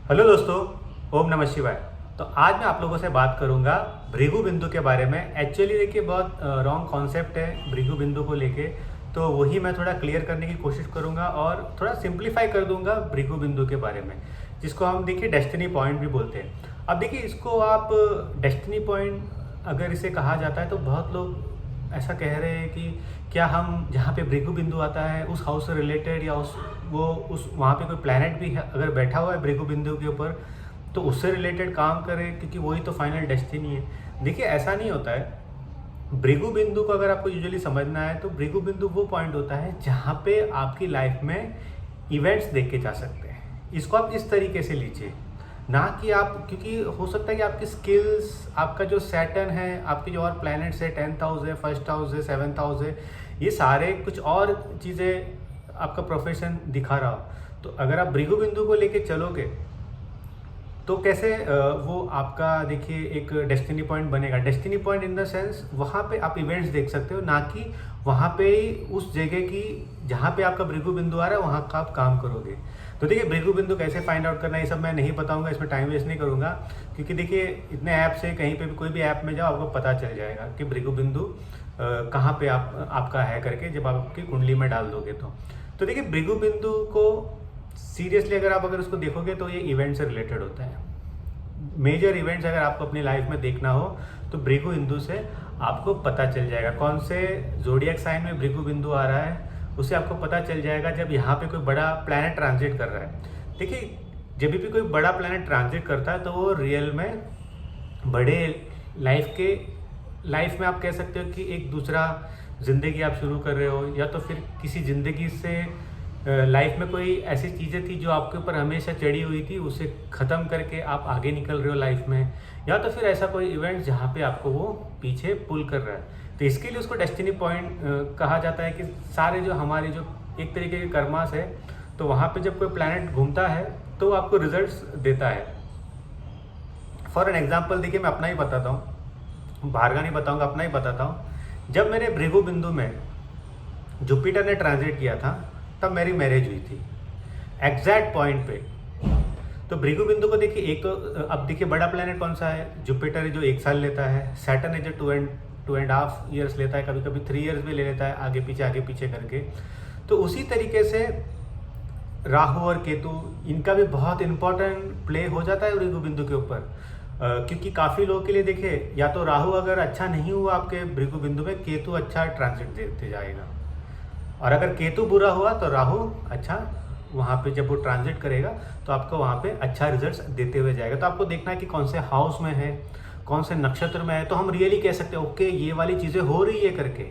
Hello दोस्तों, ओम नमः शिवाय। तो आज मैं आप लोगों से बात करूंगा भृगु बिंदु के बारे में। एक्चुअली देखिए बहुत रॉन्ग कॉन्सेप्ट है भृगु बिंदु को लेके, तो वही मैं थोड़ा क्लियर करने की कोशिश करूंगा और थोड़ा सिंप्लीफाई कर दूंगा भृगु बिंदु के बारे में, जिसको हम देखिए डेस्टिनी पॉइंट भी बोलते हैं। अब देखिए इसको आप डेस्टिनी पॉइंट अगर इसे कहा जाता है तो बहुत लोग ऐसा कह रहे हैं कि क्या हम जहाँ पे भृगु बिंदु आता है उस हाउस से रिलेटेड या उस वहाँ पे कोई प्लैनेट भी है अगर बैठा हुआ है भृगु बिंदु के ऊपर तो उससे रिलेटेड काम करें, क्योंकि वही तो फाइनल डेस्टिनी है। देखिए ऐसा नहीं होता है। भृगु बिंदु को अगर आपको यूजुअली समझना है तो भृगु बिंदु वो पॉइंट होता है जहाँ पे आपकी लाइफ में इवेंट्स देखे जा सकते हैं। इसको आप इस तरीके से लीजिए, ना कि आप, क्योंकि हो सकता है कि आपकी स्किल्स, आपका जो सैटर्न है, आपके जो और प्लैनेट्स है, 10th हाउस है, फर्स्ट हाउस है, 7th हाउस है, ये सारे कुछ और चीज़ें आपका प्रोफेशन दिखा रहा हो। तो अगर आप भृगु बिंदु को लेके चलोगे तो कैसे वो आपका देखिए एक डेस्टिनी पॉइंट बनेगा। Destiny point in the sense वहाँ पे आप इवेंट्स देख सकते हो, ना कि वहाँ पे उस जगह की जहाँ पे आपका भृगु बिंदु आ रहा है वहाँ का आप काम करोगे। तो देखिए भृगु बिंदु कैसे फाइंड आउट करना है ये सब मैं नहीं बताऊंगा, इसमें टाइम वेस्ट नहीं करूँगा, क्योंकि देखिए इतने ऐप से कहीं पे भी कोई भी ऐप में जाओ आपको पता चल जाएगा कि भृगु बिंदु कहाँ पे आपका है करके, जब आप आपकी कुंडली में डाल दोगे तो देखिए भृगु बिंदु को सीरियसली अगर उसको देखोगे तो ये इवेंट से रिलेटेड होता है। मेजर इवेंट्स अगर आपको अपनी लाइफ में देखना हो तो भृगु बिंदु से आपको पता चल जाएगा। कौन से जोडियक साइन में भृगु बिंदु आ रहा है उसे आपको पता चल जाएगा जब यहाँ पे कोई बड़ा प्लैनेट ट्रांजिट कर रहा है। देखिए जब भी कोई बड़ा प्लैनेट ट्रांजिट करता है तो वो रियल में बड़े लाइफ में आप कह सकते हो कि एक दूसरा ज़िंदगी आप शुरू कर रहे हो, या तो फिर किसी ज़िंदगी से लाइफ में कोई ऐसी चीज़ें थी जो आपके ऊपर हमेशा चढ़ी हुई थी उसे ख़त्म करके आप आगे निकल रहे हो लाइफ में, या तो फिर ऐसा कोई इवेंट जहाँ पे आपको वो पीछे पुल कर रहा है। तो इसके लिए उसको डेस्टिनी पॉइंट कहा जाता है कि सारे जो हमारे जो एक तरीके के कर्मास है, तो वहाँ पे जब कोई प्लैनेट घूमता है तो वो आपको रिजल्ट्स देता है। फॉर एन एग्जाम्पल देखिए मैं अपना ही बताता हूँ, बाहर का नहीं बताऊँगा, अपना ही बताता हूँ। जब मेरे भृगु बिंदु में जुपिटर ने ट्रांजिट किया था तब मेरी मैरिज हुई थी एग्जैक्ट पॉइंट पे। तो भृगु बिंदु को देखिए एक तो अब देखिए बड़ा प्लैनेट कौन सा है, जुपिटर है जो 1 साल लेता है, सैटर्न है जो 2.5 ईयर्स लेता है, कभी कभी 3 ईयर्स भी ले लेता है आगे पीछे करके। तो उसी तरीके से राहु और केतु इनका भी बहुत इंपॉर्टेंट प्ले हो जाता है भृगु बिंदु के ऊपर, क्योंकि काफ़ी लोगों के लिए देखिए या तो राहु अगर अच्छा नहीं हुआ आपके भृगु बिंदु में, केतु अच्छा ट्रांजिट देते जाएगा, और अगर केतु बुरा हुआ तो राहु अच्छा वहाँ पे जब वो ट्रांजिट करेगा तो आपको वहाँ पे अच्छा रिजल्ट्स देते हुए जाएगा। तो आपको देखना है कि कौन से हाउस में है, कौन से नक्षत्र में है, तो हम रियली कह सकते हैं ओके ये वाली चीज़ें हो रही है करके,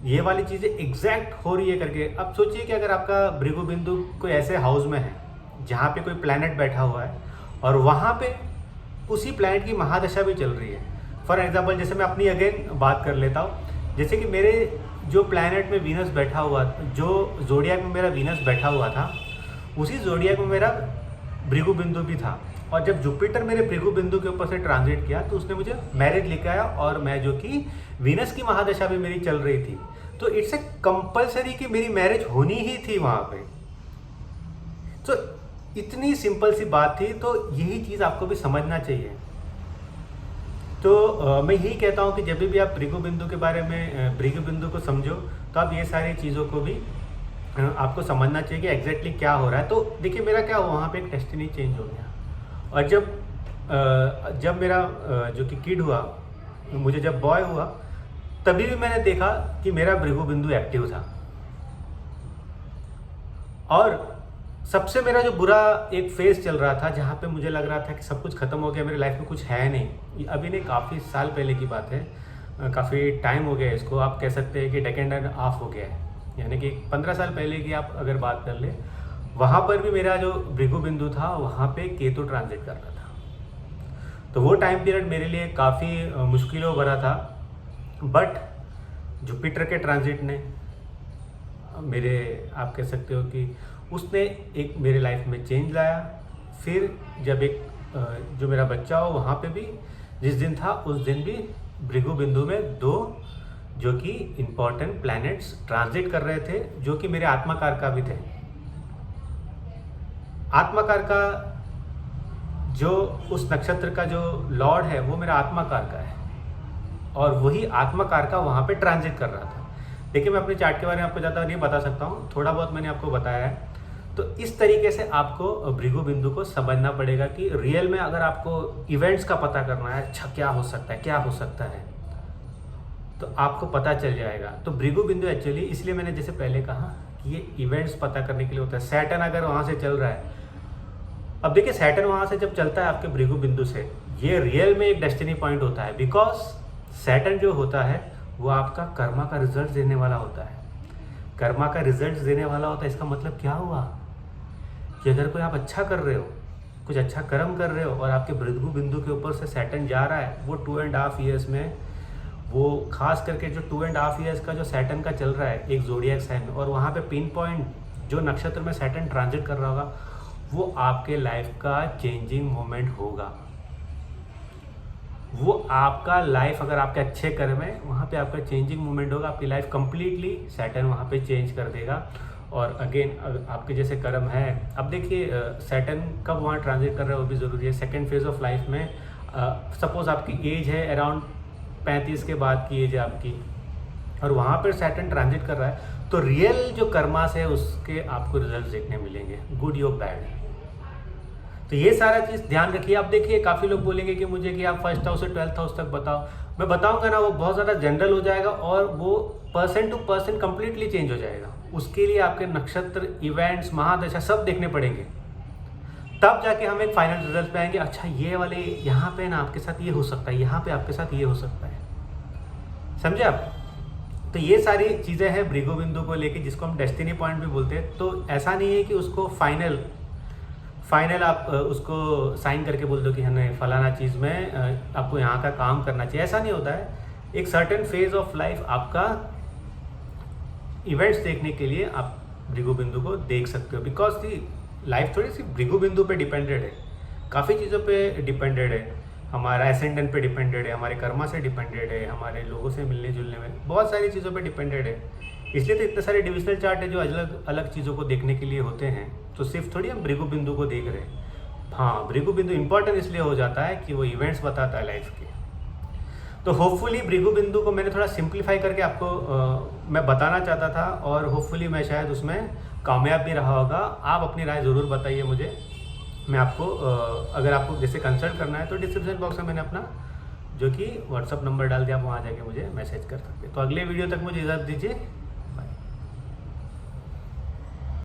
ये वाली चीज़ें एग्जैक्ट हो रही है करके। अब सोचिए कि अगर आपका भृगु बिंदु कोई ऐसे हाउस में है जहाँ पे कोई प्लैनेट बैठा हुआ है और वहाँ पे उसी प्लैनेट की महादशा भी चल रही है। फॉर एग्जाम्पल जैसे मैं अपनी अगेन बात कर लेता हूँ, जैसे कि मेरे जो प्लैनेट में वीनस बैठा हुआ, जो जोडियाक में मेरा वीनस बैठा हुआ था, उसी जोडियाक में मेरा भृगु बिंदु भी था, और जब जुपिटर मेरे भृगु बिंदु के ऊपर से ट्रांजिट किया तो उसने मुझे मैरिज लेके आया, और मैं जो कि वीनस की महादशा भी मेरी चल रही थी, तो इट्स ए कंपल्सरी कि मेरी मैरिज होनी ही थी वहाँ पे। तो इतनी सिंपल सी बात थी, तो यही चीज़ आपको भी समझना चाहिए। तो मैं यही कहता हूँ कि जब भी आप भृगु बिंदु के बारे में भृगु बिंदु को समझो तो आप ये सारी चीज़ों को भी आपको समझना चाहिए कि एग्जैक्टली क्या हो रहा है। तो देखिए मेरा क्या हुआ, वहाँ पे एक डेस्टिनी चेंज हो गया, और जब मेरा जो कि किड हुआ, मुझे जब बॉय हुआ, तभी भी मैंने देखा कि मेरा भृगु बिंदु एक्टिव था। और सबसे मेरा जो बुरा एक फेज चल रहा था जहाँ पे मुझे लग रहा था कि सब कुछ खत्म हो गया, मेरी लाइफ में कुछ है नहीं, अभी नहीं काफ़ी साल पहले की बात है, काफ़ी टाइम हो गया इसको, आप कह सकते हैं कि डेकेड एंड ऑफ हो गया है, यानी कि 15 साल पहले की आप अगर बात कर ले, वहाँ पर भी मेरा जो भृगु बिंदु था वहाँ पे केतु ट्रांजिट कर रहा था। तो वो टाइम पीरियड मेरे लिए काफ़ी मुश्किलों भरा था, बट जुपिटर के ट्रांजिट ने मेरे, आप कह सकते हो कि उसने एक मेरे लाइफ में चेंज लाया। फिर जब एक जो मेरा बच्चा हो वहाँ पे भी जिस दिन था उस दिन भी भृगु बिंदु में 2 जो कि इम्पॉर्टेंट प्लैनेट्स ट्रांजिट कर रहे थे, जो कि मेरे आत्माकार का भी थे। आत्माकार का जो उस नक्षत्र का जो लॉर्ड है वो मेरा आत्माकार का है, और वही आत्माकार का वहाँ पे ट्रांजिट कर रहा था। देखिए, मैं अपने चार्ट के बारे में आपको ज़्यादा नहीं बता सकता हूँ, थोड़ा बहुत मैंने आपको बताया है। तो इस तरीके से आपको भृगु बिंदु को समझना पड़ेगा कि रियल में अगर आपको इवेंट्स का पता करना है, अच्छा क्या हो सकता है, क्या हो सकता है, तो आपको पता चल जाएगा। तो भृगु बिंदु एक्चुअली, इसलिए मैंने जैसे पहले कहा कि ये इवेंट्स पता करने के लिए होता है। सैटर्न अगर वहाँ से चल रहा है, अब देखिए सैटर्न वहाँ से जब चलता है आपके भृगु बिंदु से, ये रियल में एक डेस्टिनी पॉइंट होता है, बिकॉज सैटर्न जो होता है वो आपका कर्मा का रिजल्ट देने वाला होता है। कर्मा का रिजल्ट देने वाला होता है, इसका मतलब क्या हुआ कि अगर कोई आप अच्छा कर रहे हो, कुछ अच्छा कर्म कर रहे हो, और आपके भृगु बिंदु के ऊपर से सैटर्न जा रहा है, वो 2.5 ईयर्स में, वो खास करके जो 2.5 ईयर्स का जो सैटर्न का चल रहा है एक ज़ोडिएक साइन में, और वहाँ पे पिन पॉइंट जो नक्षत्र में सैटर्न ट्रांजिट कर रहा होगा, वो आपके लाइफ का चेंजिंग मोमेंट होगा। वो आपका लाइफ, अगर आपके अच्छे कर्म है, वहाँ पे आपका चेंजिंग मोमेंट होगा, आपकी लाइफ कंप्लीटली सैटर्न वहाँ पे चेंज कर देगा। और अगेन आपके जैसे कर्म है, अब देखिए सैटर्न कब वहाँ ट्रांजिट कर रहा है वो भी ज़रूरी है। सेकेंड फेज ऑफ लाइफ में सपोज आपकी एज है अराउंड 35 के बाद की एज है आपकी, और वहाँ पर सैटर्न ट्रांजिट कर रहा है, तो रियल जो कर्मास है उसके आपको रिजल्ट देखने मिलेंगे, गुड या बैड। तो ये सारा चीज़ ध्यान रखिए। आप देखिए, काफ़ी लोग बोलेंगे कि मुझे कि आप फर्स्ट हाउस से 12th हाउस तक बताओ, मैं बताऊंगा ना, वो बहुत ज़्यादा जनरल हो जाएगा और वो person to person completely change हो जाएगा। उसके लिए आपके नक्षत्र, इवेंट्स, महादशा सब देखने पड़ेंगे, तब जाके हम एक फाइनल रिजल्ट पे आएंगे। अच्छा, ये वाले यहाँ पे ना आपके साथ ये हो सकता है, यहाँ पे आपके साथ ये हो सकता है, समझे आप। तो ये सारी चीज़ें हैं भृगु बिंदु को लेके, जिसको हम डेस्टिनी पॉइंट भी बोलते हैं। तो ऐसा नहीं है कि उसको फाइनल आप उसको साइन करके बोल दो कि हमें फलाना चीज़ में आपको यहाँ का काम करना चाहिए, ऐसा नहीं होता है। एक सर्टेन फेज ऑफ लाइफ आपका इवेंट्स देखने के लिए आप भृगु बिंदु को देख सकते हो, बिकॉज दी लाइफ थोड़ी सी भृगु बिंदु पे डिपेंडेड है, काफ़ी चीज़ों पे डिपेंडेड है। हमारा एसेंडेंट पे डिपेंडेड है, हमारे कर्मा से डिपेंडेड है, हमारे लोगों से मिलने जुलने में बहुत सारी चीज़ों पे डिपेंडेड है। इसलिए तो इतने सारे डिविजनल चार्ट है जो अलग अलग चीज़ों को देखने के लिए होते हैं। तो सिर्फ थोड़ी हम भृगु बिंदु को देख रहे हैं। हाँ, भृगु बिंदु इंपॉर्टेंट इसलिए हो जाता है कि वो इवेंट्स बताता है लाइफ के। तो होपफुली भृगु बिंदु को मैंने थोड़ा सिंप्लीफाई करके आपको मैं बताना चाहता था, और होपफुली मैं शायद उसमें कामयाब भी रहा होगा। आप अपनी राय ज़रूर बताइए मुझे। मैं आपको अगर आपको जैसे कंसल्ट करना है तो डिस्क्रिप्शन बॉक्स में मैंने अपना जो कि व्हाट्सअप नंबर डाल दिया, आप वहाँ जाके मुझे मैसेज कर सकते हैं। तो अगले वीडियो तक मुझे इजाज़त दीजिए।